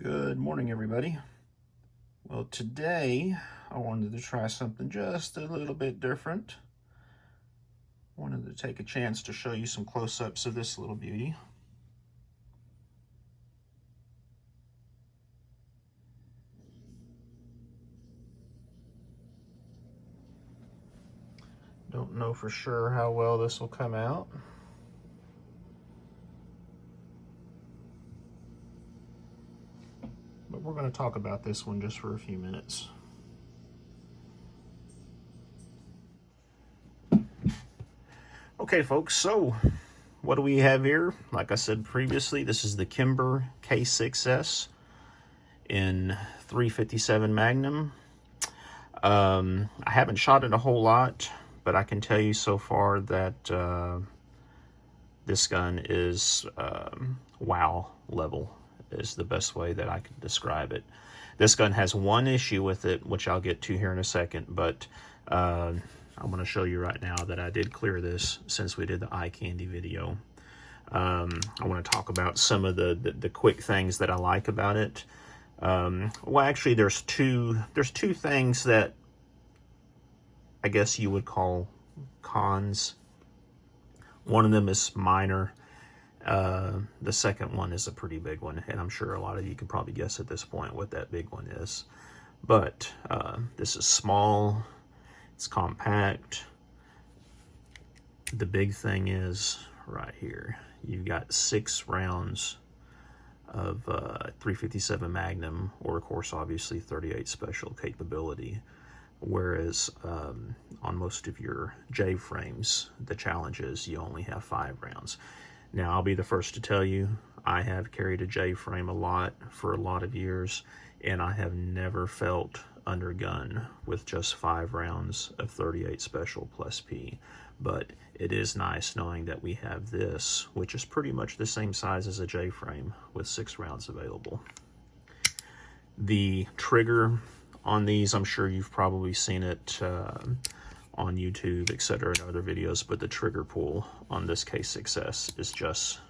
Good morning, everybody. Well, today I wanted to try something just a little bit different. Wanted to take a chance to show you some close-ups of this little beauty. Don't know for sure how well this will come out. But we're going to talk about this one just for a few minutes. Okay, folks, so what do we have here? Like I said previously, this is the Kimber K6S in 357 Magnum. I haven't shot it a whole lot, but I can tell you so far that this gun is wow level is the best way that I can describe it. This gun has one issue with it, which I'll get to here in a second, but I'm going to show you right now that I did clear this since we did the eye candy video. I want to talk about some of the quick things that I like about it. Well, actually, there's two things that I guess you would call cons. One of them is minor. The second one is a pretty big one, and I'm sure a lot of you can probably guess at this point what that big one is. But this is small, it's compact. The big thing is right here. You've got 6 rounds of 357 Magnum, or of course obviously 38 special capability, whereas on most of your J frames the challenge is you only have 5 rounds. Now I'll be the first to tell you, I have carried a J frame a lot for a lot of years, and I have never felt under gun with just 5 rounds of 38 special plus P. But it is nice knowing that we have this, which is pretty much the same size as a J frame with 6 rounds available. The trigger on these, I'm sure you've probably seen it on YouTube, etc., and other videos, but the trigger pull on this K6S is just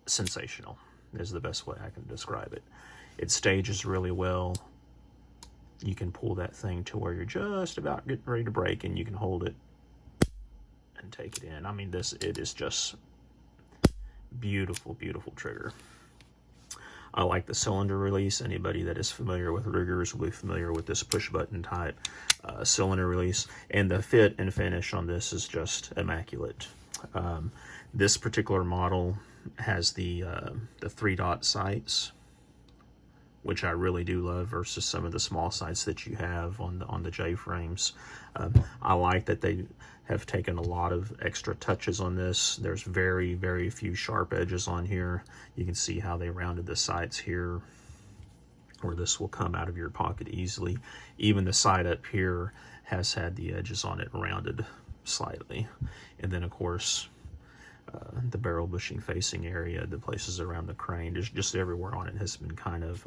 sensational, is the best way I can describe it. It stages really well. You can pull that thing to where you're just about getting ready to break, and you can hold it and take it in. I mean, it is just beautiful, beautiful trigger. I like the cylinder release. Anybody that is familiar with riggers will be familiar with this push button type cylinder release, and the fit and finish on this is just immaculate. This particular model has the 3-dot sights, which I really do love, versus some of the small sights that you have on the J frames. I like that they have taken a lot of extra touches on this. There's very, very few sharp edges on here. You can see how they rounded the sights here, where this will come out of your pocket easily. Even the side up here has had the edges on it rounded slightly. And then of course, the barrel bushing facing area, the places around the crane, just everywhere on it has been kind of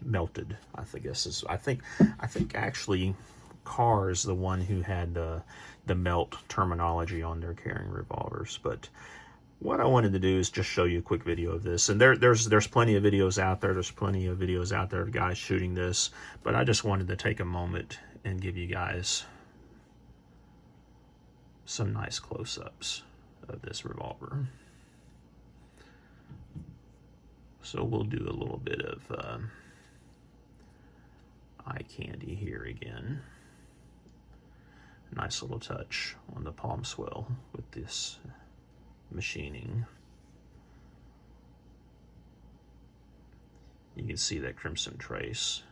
melted. I think actually Carr is the one who had the melt terminology on their carrying revolvers. But what I wanted to do is just show you a quick video of this, and there's plenty of videos out there. There's plenty of videos out there of guys shooting this, but I just wanted to take a moment and give you guys some nice close-ups of this revolver. So we'll do a little bit of eye candy here again. Nice little touch on the palm swell with this machining. You can see that crimson trace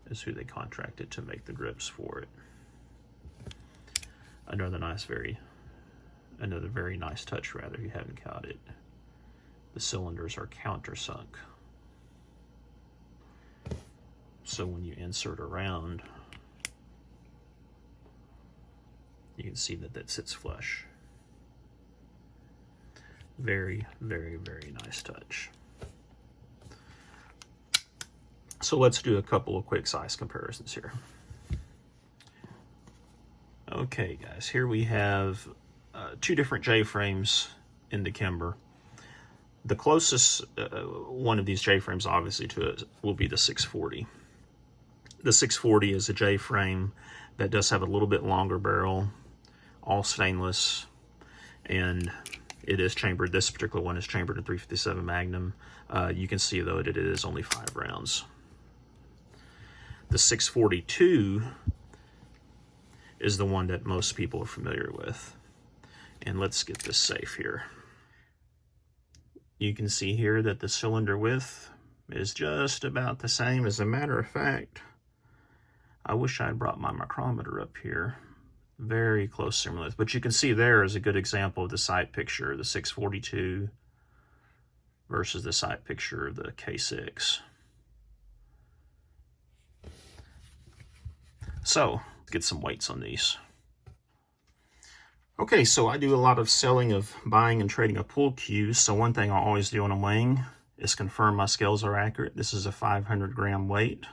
is who they contracted to make the grips for it. Another very nice touch, rather, you haven't caught it. The cylinders are countersunk, so when you insert a round, you can see that sits flush. Very, very, very nice touch. So let's do a couple of quick size comparisons here. Okay, guys, here we have 2 different J frames in the Kimber. The closest one of these J-frames obviously to it will be the 640. The 640 is a J-frame that does have a little bit longer barrel, all stainless, and it is chambered. This particular one is chambered in 357 Magnum. You can see though that it is only 5 rounds. The 642 is the one that most people are familiar with. And let's get this safe here. You can see here that the cylinder width is just about the same. As a matter of fact, I wish I had brought my micrometer up here. Very close similar. But you can see there is a good example of the sight picture, the 642 versus the sight picture of the K6. So, let's get some weights on these. Okay, so I do a lot of selling of buying and trading of pool cues. So one thing I always do when I'm weighing is confirm my scales are accurate. This is a 500 gram weight.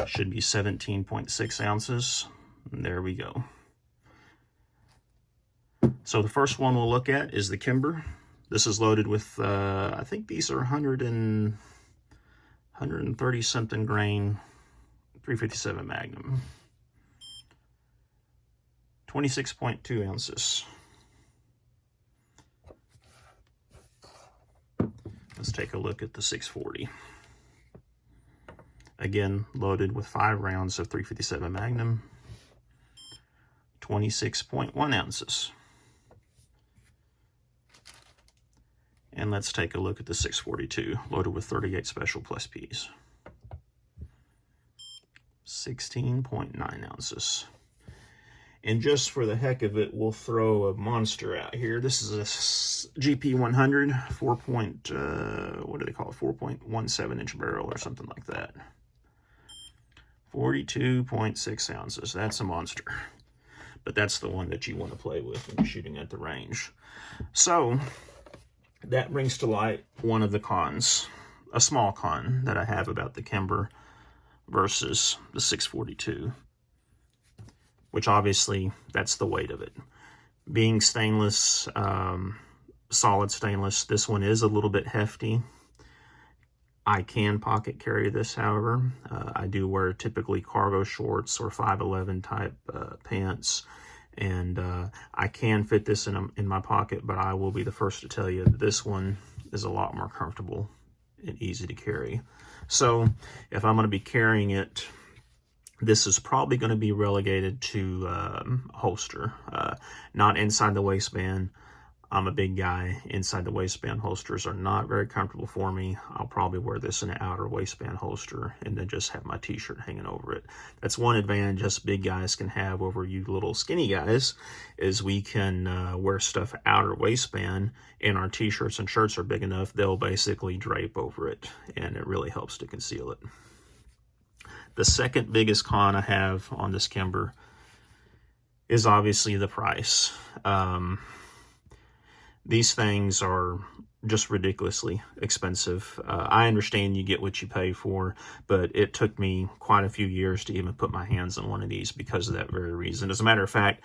Should be 17.6 ounces. And there we go. So the first one we'll look at is the Kimber. This is loaded with, I think these are 130 something grain 357 Magnum. 26.2 ounces. Let's take a look at the 640. Again, loaded with 5 rounds of 357 Magnum. 26.1 ounces. And let's take a look at the 642, loaded with 38 Special Plus Ps. 16.9 ounces. And just for the heck of it, we'll throw a monster out here. This is a GP100, what do they call it? 4.17 inch barrel or something like that. 42.6 ounces. That's a monster. But that's the one that you want to play with when you're shooting at the range. So that brings to light one of the cons, a small con that I have about the Kimber versus the 642. Which obviously, that's the weight of it. Being stainless, solid stainless, this one is a little bit hefty. I can pocket carry this, however. I do wear typically cargo shorts or 511 type pants, and I can fit this in my pocket, but I will be the first to tell you that this one is a lot more comfortable and easy to carry. So if I'm going to be carrying it, this is probably going to be relegated to holster, not inside the waistband. I'm a big guy. Inside the waistband holsters are not very comfortable for me. I'll probably wear this in an outer waistband holster and then just have my t-shirt hanging over it. That's one advantage us big guys can have over you little skinny guys, is we can wear stuff outer waistband and our t-shirts and shirts are big enough, they'll basically drape over it and it really helps to conceal it. The second biggest con I have on this Kimber is obviously the price. These things are just ridiculously expensive. I understand you get what you pay for, but it took me quite a few years to even put my hands on one of these because of that very reason. As a matter of fact,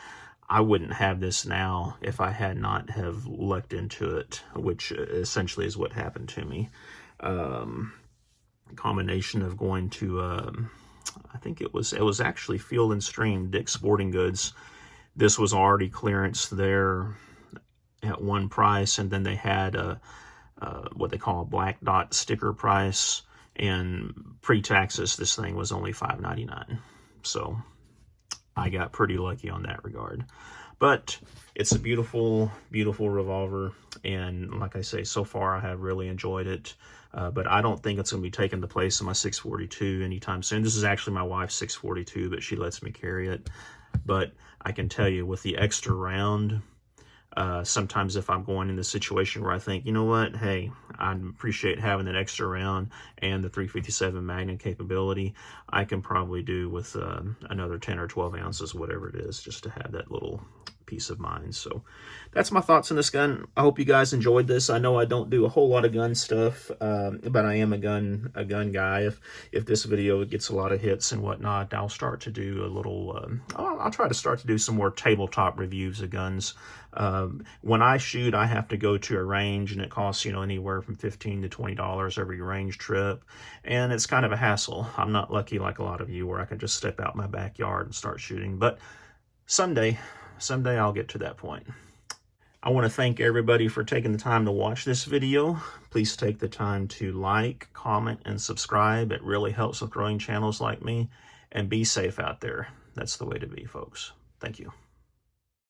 I wouldn't have this now if I had not have looked into it, which essentially is what happened to me. Combination of going to I think it was actually Field and Stream, Dick's Sporting Goods. This was already clearanced there at one price, and then they had a what they call a black dot sticker price, and pre-taxes this thing was only $5.99. So I got pretty lucky on that regard. But it's a beautiful, beautiful revolver, and like I say, so far I have really enjoyed it. But I don't think it's going to be taking the place of my 642 anytime soon. This is actually my wife's 642, but she lets me carry it. But I can tell you, with the extra round, sometimes if I'm going in the situation where I think, you know what, hey, I appreciate having that extra round and the 357 Magnum capability, I can probably do with another 10 or 12 ounces, whatever it is, just to have that little peace of mind. So that's my thoughts on this gun. I hope you guys enjoyed this. I know I don't do a whole lot of gun stuff, but I am a gun guy. If this video gets a lot of hits and whatnot, I'll start to do a little, I'll try to start to do some more tabletop reviews of guns. When I shoot, I have to go to a range, and it costs, you know, anywhere from $15 to $20 every range trip, and it's kind of a hassle. I'm not lucky like a lot of you where I can just step out my backyard and start shooting, but someday I'll get to that point. I want to thank everybody for taking the time to watch this video. Please take the time to like, comment, and subscribe. It really helps with growing channels like me. And be safe out there. That's the way to be, folks. Thank you.